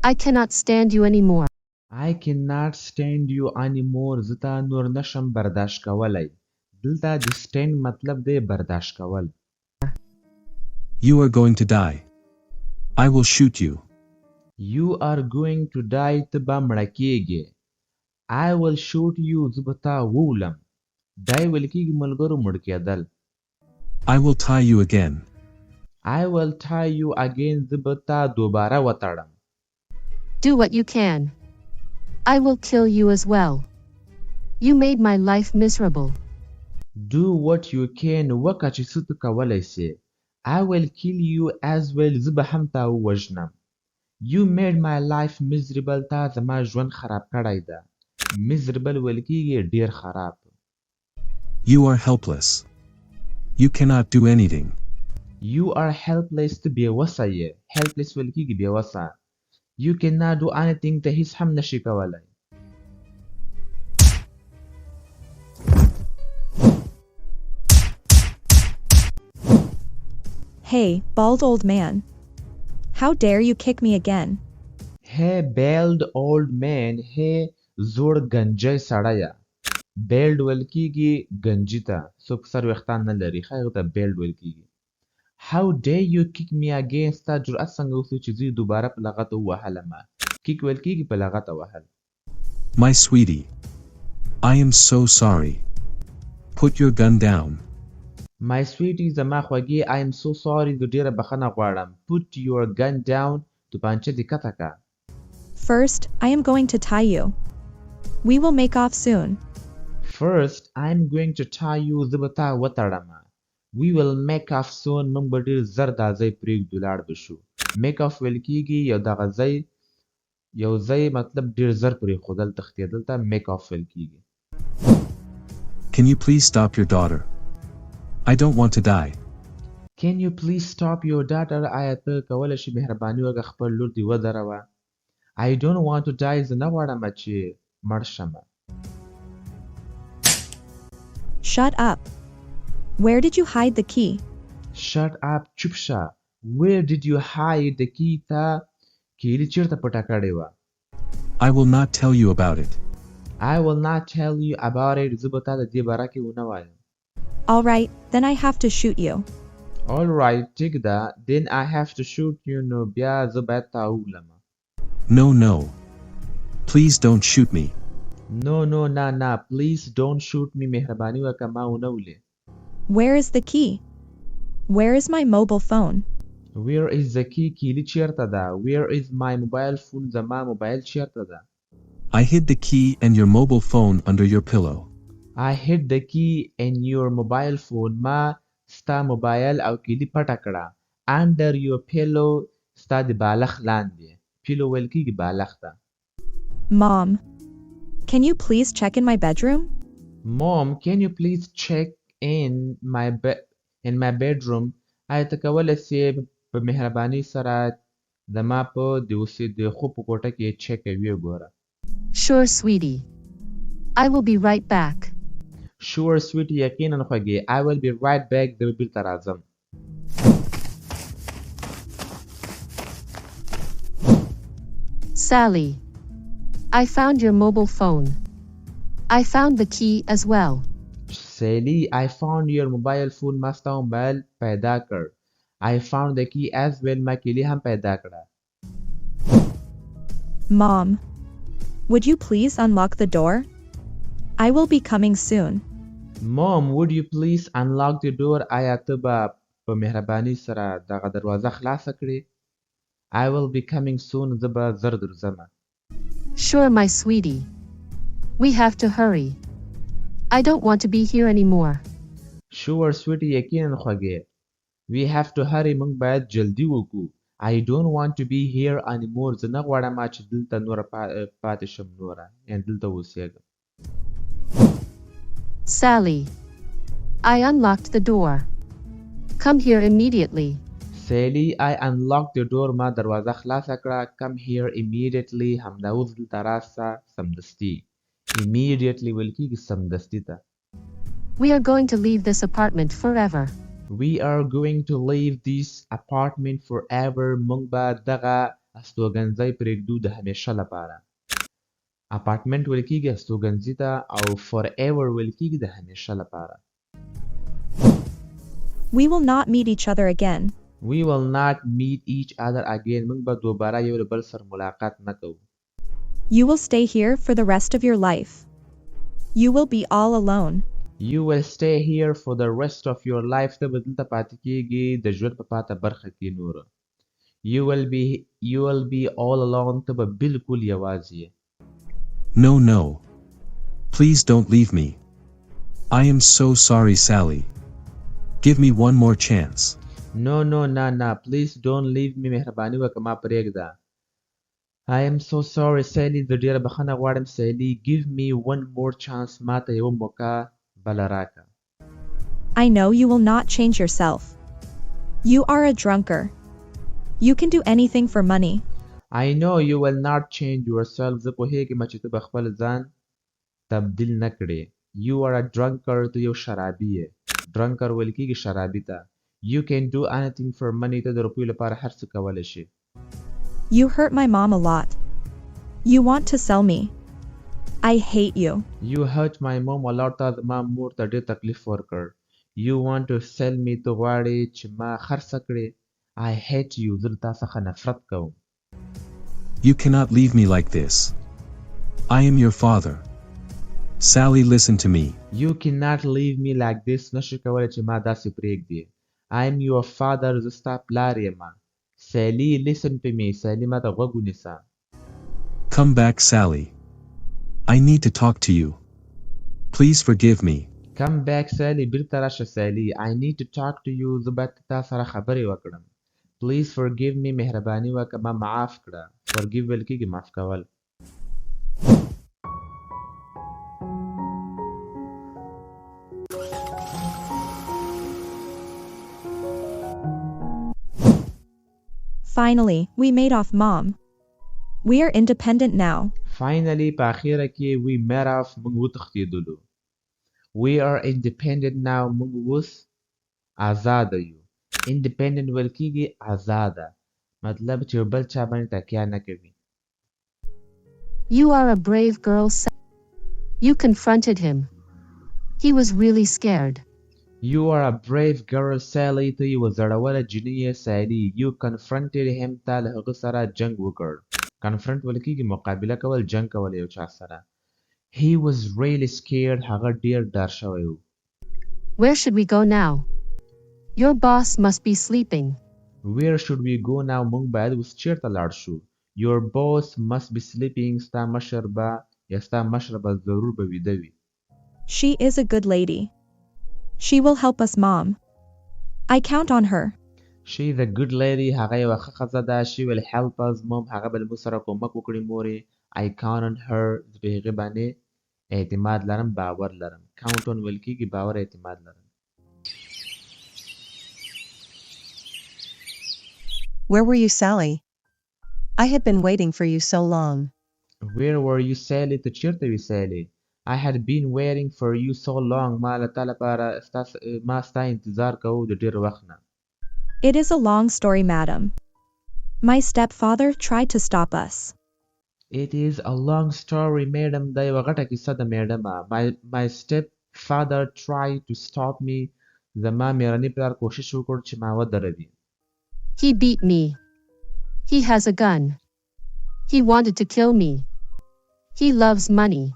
I cannot stand you anymore. I cannot stand you anymore. زتا نور نشم برداشت کولای. دلته د stand مطلب دی برداشت کول. You are going to die. I will shoot you. You are going to die. ته به مړه کېږې. I will shoot you. زه به تا وولم. die ویل کېږي ملګرو مړ کېدل. I will tie you again. I will tie you again. زه به تا دوباره وتړم. Do what you can. I will kill you as well. You made my life miserable. Do what you can. وکړه چې څه ته کولی سې. I will kill you as well. زه به هم تا ووژنم. You made my life miserable. تا زما ژوند خراب کړی ده. miserable ویل کېږي ډېر خراب. You are helpless. You cannot do anything. You are helpless. ته بېوسه یې. helpless ویل کېږي بېوسه. You cannot do anything. ته هیڅ هم نشي کولی. Hey, bald old man. How dare you kick me again? Hey, bald old man. Hey, زوړ ګنجی سړیه. bald ویل کېږي ګنجي ته. څوک سر ویښتان نه لري ښه هغه ته bald ویل کېږي. How dare you kick me again. ستا جرأت څنګه وسو چې زه دوباره په لغته ووهلمه. kick ویل کېږي په لغته وهل. My sweetie. I am so sorry. Put your gun down. My sweetie زما خوږې I am so sorry. زه ډېره بخښنه غواړم. Put your gun down. توپانچه دې کته کړه. First, I am going to tie you. We will make off soon. First, I am going to tie you. زه به تا وتړمه. We will make off soon. موږ به ډېر زر دا ځای پرېږدو لاړ به شو. make off ویل کېږي یو دغه ځای یو ځای مطلب ډېر زر پرېښودل تښتېدل ته make off ویل کېږي. Can you please stop your daughter? I don't want to die. Can you please stop your daughter? آیا ته کولی شې مهرباني وکړه خپل لور دې ودروه. I don't want to die. زه نه غواړم چې مړ شمه. Shut up. Where did you hide the key? Shut up. چوپ شه. Where did you hide the key? تا کیلي چیرته پټه کړې وه. I will not tell you about it. I will not tell you about it. زه به تا د دې باره کې ونه وایم. All right, then I have to shoot you. All right, ټیک ده. Then I have to shoot you. نو بیا زه باید تا وولم. No, no. Please don't shoot me. No, no, نه نه. Please don't shoot me. مهرباني وکړه ما ونه ولې. Where is the key? Where is my mobile phone? Where is the key? کیلي چیرته ده. Where is my mobile phone? زما موبایل چیرته ده. I hid the key and your mobile phone under your pillow. I hid the key and your mobile phone. ما ستا موبایل او کیلي پټه کړه. Under your pillow. ستا د بالښت لاندې. pillow ویل کېږي بالښت ته. Mom, can you please check in my bedroom? Mom, can you please check in my bedroom? آیا ته کولی سې په مهرباني سره زما په د خوب په کوټه کې چک کوي وګوره. Sure, sweetie. I will be right back. Sure, sweetie. یقینا خوږې. I will be right back. زه به بیرته راځم. Sally. I found your mobile phone. I found the key as well. Sally, I found your mobile phone. ما ستا موبایل پیدا کړ. I found the key as well. ما کیلي هم پیدا کړه. Mom, would you please unlock the door? I will be coming soon. Mom, would you please unlock the door? آیا ته به په مهرباني سره دغه دروازه خلاصه کړې. I will be coming soon. زه به زر درځم. Sure, my sweetie. We have to hurry. I don't want to be here anymore. Sure, sweetie. یقینا خوږې. We have to hurry. موږ باید جلدی وکړو. I don't want to be here anymore. زه نه غواړم چې دلته نوره پاتې شم نوره. یعنې دلته اوسېږم. Sally. I unlocked the door. Come here immediately. Sally, I unlocked the door. ما دروازه خلاصه کړه. Come here immediately. همدا اوس دلته راسه سمدستي. Immediately ویل کېږي سمدستي ته. We are going to leave this apartment forever. We are going to leave this apartment forever. موږ به دغه استوګنځی پرېږدو د همیشه لپاره. اپارټمنټ ویل کېږي استوګنځي ته او فور ایور ویل کېږي د همیشه لپاره. We will not meet each other again. We will not meet each other again. موږ به دوباره یو له بل سره ملاقات نه کوو. You will stay here for the rest of your life. You will be all alone. You will stay here for the rest of your life. ته به دلته پاتې کېږي د ژوند په پاته برخه کې نوره. You will be all alone. ته به بالکل یوازې یې. No, no. Please don't leave me. I am so sorry, Sally. Give me one more chance. No, نه. Please don't leave me. مهرباني وکړه ما پرېږده. I am so sorry, Sally. زه ډېره بخښنه غواړم سیلي. Give me one more chance. ما ته یوه موقع بله راکړه. I know you will not change yourself. You are a drunkard. You can do anything for money. I know you will not change yourself. زه پوهېږم چې ته به خپل ځان تبدیل نه کړې. You are a drunkard. ته یو شرابي یې. drunkard ویل کېږي شرابي ته. You can do anything for money. ته د روپیو لپاره هر څه کولی شې. You hurt my mom a lot. You want to sell me. I hate you. You hurt my mom a lot. تا زما مور ته ډېر تکلیف ورکړ. You want to sell me. ته غواړې چې ما خرڅه کړې. I hate you. زه له تا څخه نفرت کوم. You cannot leave me like this. I am your father. Sally, listen to me. You cannot leave me like this. نشې کولی چې ما داسې پرېږدې. I am your father. زه ستا پلار یم. Sally, listen to me. Sally ما ته غوږ ونیسه. Come back, Sally. I need to talk to you. Please forgive me. Come back, Sally. بیرته راشه Sally. I need to talk to you. زه باید تا سره خبرې وکړم. Please forgive me. مهرباني وکړه ما معاف کړه. Forgive ویل کېږي معاف کول. Finally, we made off mom. We are independent now. Finally په اخیره کې we made off موږ وتښتېدلو. We are independent now. موږ اوس آزاده یو. Independent ویل کېږي آزاده. مطلب چې بل چا باندې تکیه نه کوي. You are a brave girl. You confronted him. He was really scared. You are a brave girl, Sally. ته یوه زړوره جینۍ یې Sally. You confronted him. تا له هغه سره جنګ وکړ. Confront ویل کېږي مقابله کول جنګ کول یو چا سره. He was really scared. هغه ډېر ډار شوی و. Where should we go now? Your boss must be sleeping. Where should we go now? موږ باید اوس چېرته لاړ شو. Your boss must be sleeping. ستا مشر به یا ستا مشره به ضرور به ویده وي. She is a good lady. She will help us, mom. I count on her. She is a good lady. هغه یوه ښه ښځه ده. She will help us, mom. هغه به له موږ سره کومک وکړي مورې. I count on her. زه په هغې باندې اعتماد لرم باور لرم. count on ویل کېږي باور اعتماد لرم. Where were you, Sally? I had been waiting for you so long. Where were you, Sally? ته چېرته وې Sally? I had been waiting for you so long. ما له تا لپاره ما ستا انتظار کوو د ډېر وخت نه. It is a long story, madam. My stepfather tried to stop us. It is a long story, madam. دا یوه غټه کیسه ده میډمه. My stepfather tried to stop me. زما مېرني پلار کوشش وکړ چې ما ودروي. He beat me. He has a gun. He wanted to kill me. He loves money.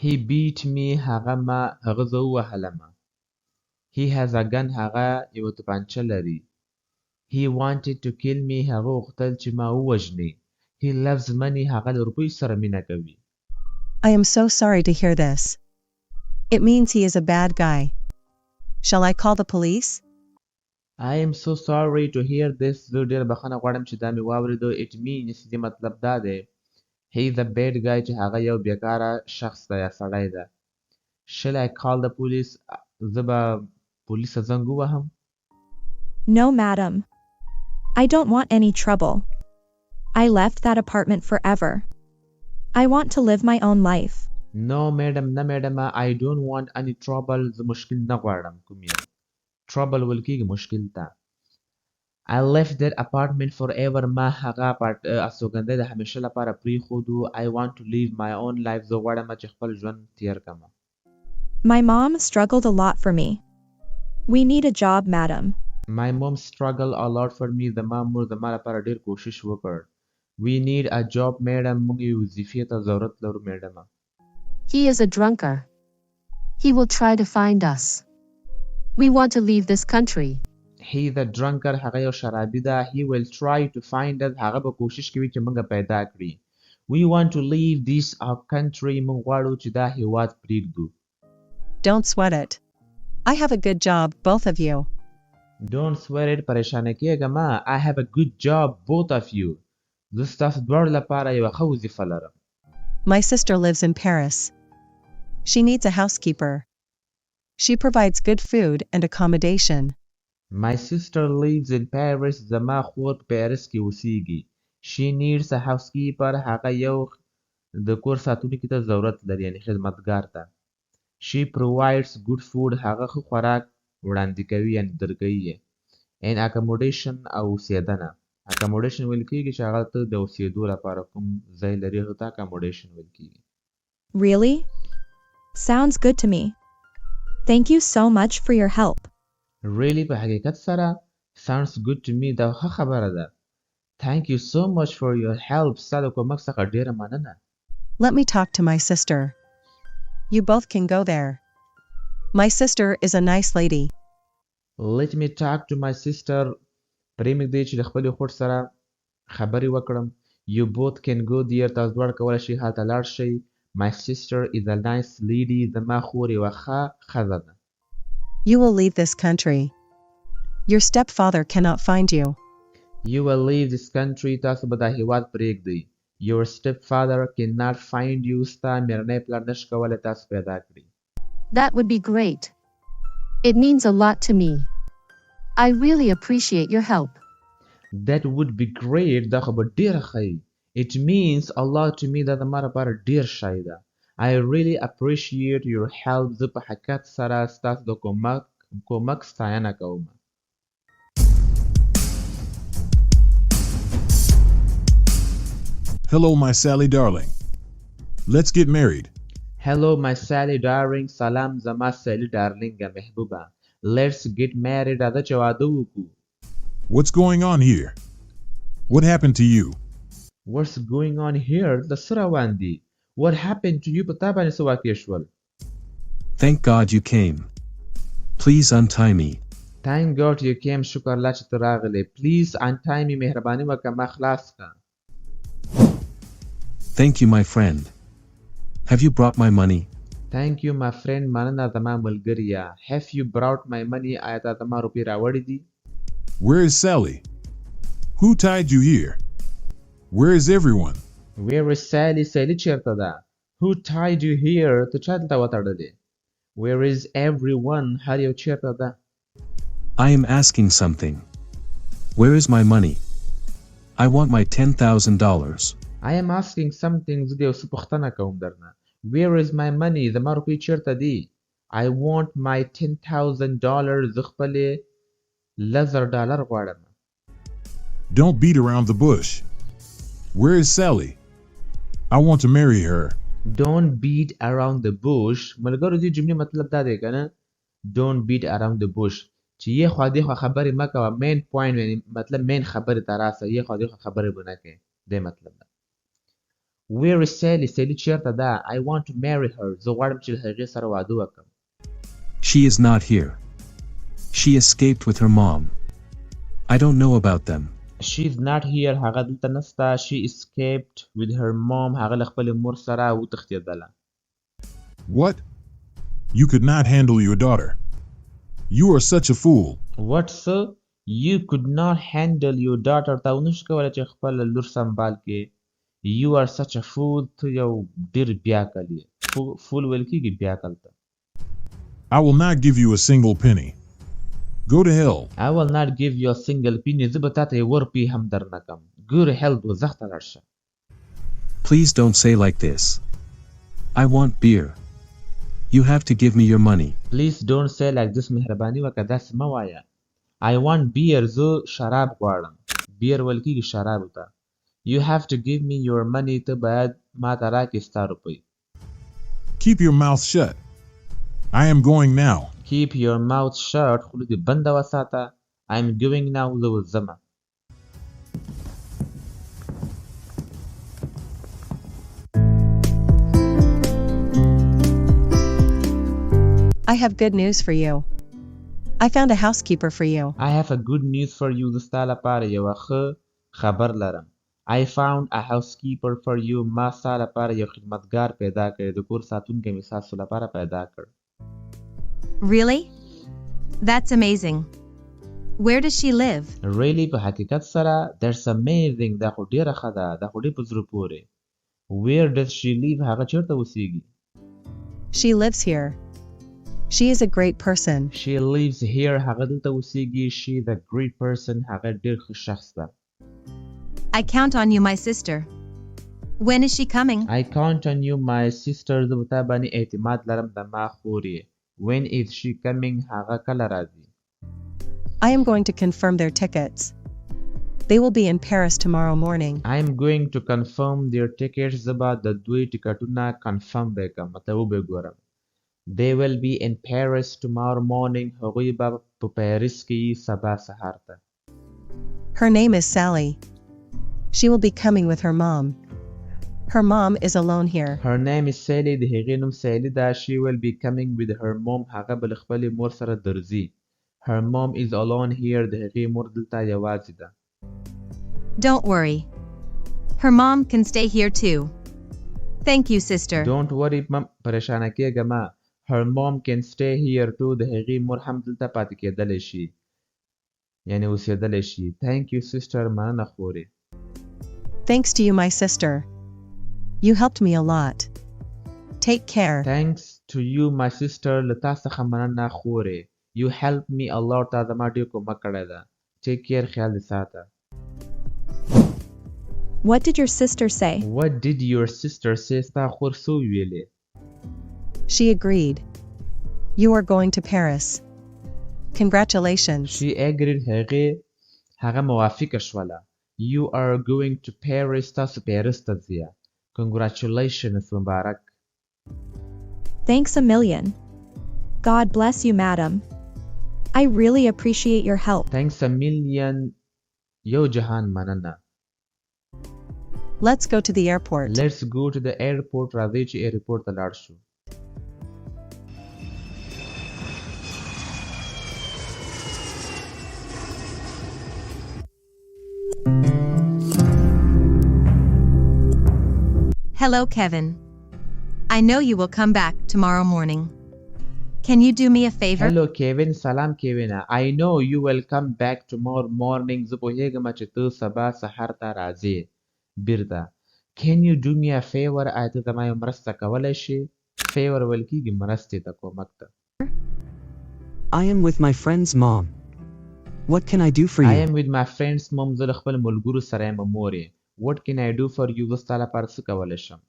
He beat me. هغه زه ووهلم. He has a gun. هغه یوه توپانچه لري. He wanted to kill me. هغه غوښتل چې ما ووژني. He loves money. هغه له روپیو سره مینه کوي. I am so sorry to hear this. It means he is a bad guy. Shall I call the police? I am so sorry to hear this. زه ډېر بخښنه غواړم چې دا مې واورېدو. It means دې مطلب دا دی. He is a bad guy. چې هغه یو بیکاره شخص دی یا سړی ده. Shall I call the police? زه به پولیس ته زنګ ووهم. No, madam. I don't want any trouble. I left that apartment forever. I want to live my own life. No, madam. نه میډمه. I don't want any trouble. زه مشکل نه غواړم کوم یو. trouble ویل کېږي مشکل ته. I left that apartment forever. ما هغه استوګنځی د همیشه لپاره پریښودو. I want to live my own life. زه غواړم چې خپل ژوند تیر کړم. My mom struggled a lot for me. We need a job, madam. My mom struggled a lot for me. زما مور زما لپاره ډیر کوشش وکړ. We need a job, madam. موږ یو وظیفې ته ضرورت لرو میډم. He is a drunkard. He will try to find us. We want to leave this country. He the drunkard. هغه یو شرابي ده. He will try to find us. هغه به کوشش کوي چې موږ پیدا کړي. We want to leave this our country. موږ غواړو چې دا هېواد پرېږدو. Don't sweat it. I have a good job, both of you. Don't sweat it. پریشانه کېږه مه. I have a good job, both of you. زه ستاسو دواړو لپاره یوه ښه وظیفه لرم. My sister lives in Paris. She needs a housekeeper. She provides good food and accommodation. My sister lives in Paris. زما خور په پیرس کې اوسیږي. She needs a housekeeper. هغه یو د کور ساتونکي ته ضرورت لري یعنې خدمتګار ته. She provides good food. هغه ښه خوراک وړاندې کوي یعنې درکوي یې. And accommodation او اوسېدنه. Accommodation ویل کېږي چې هغه ته د اوسېدو لپاره کوم ځای لري هغه ته accommodation ویل کېږي. Really? Sounds good to me. Thank you so much for your help. Really په حقیقت سره sounds good to me دا ښه خبره ده. Thank you so much for your help. ستا د کومک څخه ډېره مننه. Let me talk to my sister. You both can go there. My sister is a nice lady. Let me talk to my sister. پرېږدئ چې د خپلې خور سره خبرې وکړم. You both can go there. تاسو دواړه کولی شئ هلته لاړ شئ. My sister is a nice lady. زما خور یوه ښه ښځه ده. You will leave this country. Your stepfather cannot find you. You will leave this country. تاسو به دا هېواد پرېږدئ. Your stepfather cannot find you. ستا مېرنی پلار نشي کولی تاسو پیدا کړي. That would be great. It means a lot to me. I really appreciate your help. That would be great. دا خو به ډېره ښه وي. It means a lot to me. دا زما لپاره ډېر ښه ده. I really appreciate your help. زه په حقیقت سره ستاسو د کومک ستاینه کوم. Hello, my Sally darling. Let's get married. Hello, my Sally darling. سلام زما سالی ډارلینګه محبوبه. Let's get married. راځه چې واده وکړو. What's going on here? What happened to you? What's going on here? د څه روان دي؟ What happened to you? په تا باندې څه واقع شول؟ Thank God you came. Please untie me. Thank God you came. شکر الله چې ته راغلی. Please untie me. مهرباني وکړه ما خلاص کړه. Thank you, my friend. Have you brought my money? Thank you, my friend. مننه زما ملګریه. Have you brought my money? آیا تا زما روپۍ راوړې دي؟ Where is Sally? Who tied you here? Where is everyone? Where is Sally? Sally چیرته ده؟ Who tied you here? ته چا دلته وتړلې؟ Where is everyone? هر یو چیرته ده؟ I am asking something. Where is my money? I want my $10,000. I am asking something. زه د یو څه پوښتنه کوم درنه. Where is my money? زما روپۍ چیرته دي؟ I want my $10,000. زه خپلې $10,000 غواړم. Don't beat around the bush. Where is Sally? I want to marry her. Don't beat around the bush. ملګرو دې جملې مطلب دا دی که نه؟ Don't beat around the bush. چې یې خوا دې خوا خبرې مه کوه. مین پوینټ یعنې مطلب مین خبرې ته راسه. یې خوا دې خوا خبرې به نه کوې. دی مطلب ده. Where is Sally? Sally چیرته ده؟ I want to marry her. زه غواړم چې له هغې سره واده وکړم. She is not here. She escaped with her mom. I don't know about them. She's not here. هغه دلته نسته. She escaped with her mom. هغه له خپلې مور سره وتښتېدله. What? You could not handle your daughter. You are such a fool. What, sir? You could not handle your daughter. تا ونشو کولی چې خپله لور سنبال کړې. You are such a fool. ته یو ډېر بیاکل یې. فول ویل کېږي بیاکل ته. I will not give you a single penny. Go to hell. I will not give you a single penny. زه به تا ته یوه روپۍ هم در نه کړم. Go to hell. دوزخ ته لاړ شه. Please don't say like this. I want beer. You have to give me your money. Please don't say like this. مهرباني وکړه داسې مه وایه. I want beer. زه شراب غواړم. beer ویل کېږي شرابو ته. You have to give me your money. ته باید ما ته راکړې ستا روپۍ. Keep your mouth shut. I am going now. Keep your mouth shut. خوله دې بنده وساته. I'm going now. زه اوس ځمه. I have good news for you. I found a housekeeper for you. I have a good news for you. زه ستا لپاره یوه ښه خبر لرم. I found a housekeeper for you. ما ستا لپاره یو خدمتګار پیدا کړی. د کور ساتونکی مې ستاسو لپاره پیدا کړ. Really? That's amazing. Where does she live? Really په حقیقت سره that's amazing. دا خو ډېره ښه ده. دا خو ډېر په زړه پورې. Where does she live? هغه چېرته اوسېږي؟ She lives here. She is a great person. She lives here. هغه دلته اوسېږي. She is a great person. هغه ډېر ښه شخص ده. I count on you, my sister. When is she coming? I count on you, my sister. زه په تا باندې اعتماد لرم د ما خورې. When is she coming? هغه کله راځي؟ I am going to confirm their tickets. They will be in Paris tomorrow morning. I am going to confirm their tickets. زه به د دوی ټکټونه کنفرم وکړم. مطلب وګورم. They will be in Paris tomorrow morning. هغوی به په پیرس کې یي سبا سهار ته. Her name is Sally. She will be coming with her mom. Her mom is alone here. Her name is Sally. د هغې نوم سیلی ده. She will be coming with her mom. هغه به له خپلې مور سره درځي. Her mom is alone here. د هغې مور دلته یوازې ده. Don't worry. Her mom can stay here too. Thank you, sister. Don't worry. پریشانه کېږه مه. Her mom can stay here too. د هغې مور هم دلته پاتې کېدلی شي. یعنې اوسېدلی شي. Thank you, sister. مننه خورې. Thanks to you, my sister. You helped me a lot. Take care. Thanks to you, my sister. له تا څخه مننه خورې. You helped me a lot. تا زما ډېر کومک کړی ده. Take care. خیال دې ساته. What did your sister say? What did your sister say? ستا خور څه وویلې؟ She agreed. You are going to Paris. Congratulations. She agreed. هغه موافقه شوله. You are going to Paris. تاسو پیرس ته ځئ. Congratulations. مبارک. Thanks a million. God bless you, madam. I really appreciate your help. Thanks a million. یو جهان مننه. Let's go to the airport. Let's go to the airport. راځئ چې ایرپورټ ته لاړ شو. Hello, Kevin. I know you will come back tomorrow morning. Can you do me a favor? Hello, Kevin. سلام کیوین. I know you will come back tomorrow morning. زه پوهیږم چې ته سبا سهار ته راځې. بیرته. Can you do me a favor? آیا ته زما یو مرسته کولی شې؟ Favor ویل کېږي مرستې ته کومک ته. I am with my friend's mom. What can I do for you? I am with my friend's mom. زه له خپل ملګرو سره یم مورې. What can I do for you? زه ستا لپاره څه کولی شم؟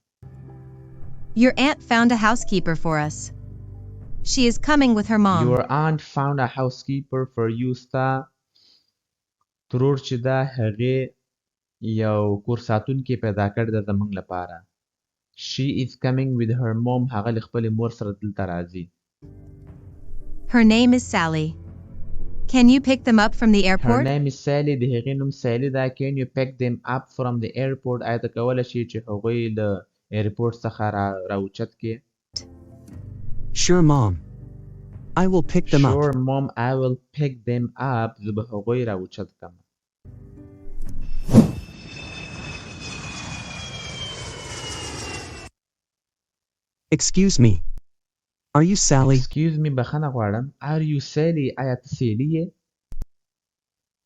Your aunt found a housekeeper for us. She is coming with her mom. Your aunt found a housekeeper for you. ستا ترور چې ده هغې یو کور ساتونکی پیدا کړی ده زموږ لپاره. She is coming with her mom. هغه له خپلې مور سره دلته راځي. Her name is Sally. Can you pick them up from the Her airport? name is Sally. د هغې نوم سیلی ده. Can you pick them up from the airport? آیا ته کولی شې چې هغوی له ایرپورټ څخه راوچت کړې؟ Sure, Mom. I will pick them up. Sure, Mom. I will pick them up. زه به هغوی راوچت کړم. Excuse me. Are you Sally? Excuse me. بخښنه غواړم. Are you Sally? آیا ته سیلی یې؟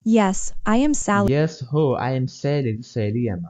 Yes, I am Sally. Yes, ho. I am Sally. زه سیلی یم.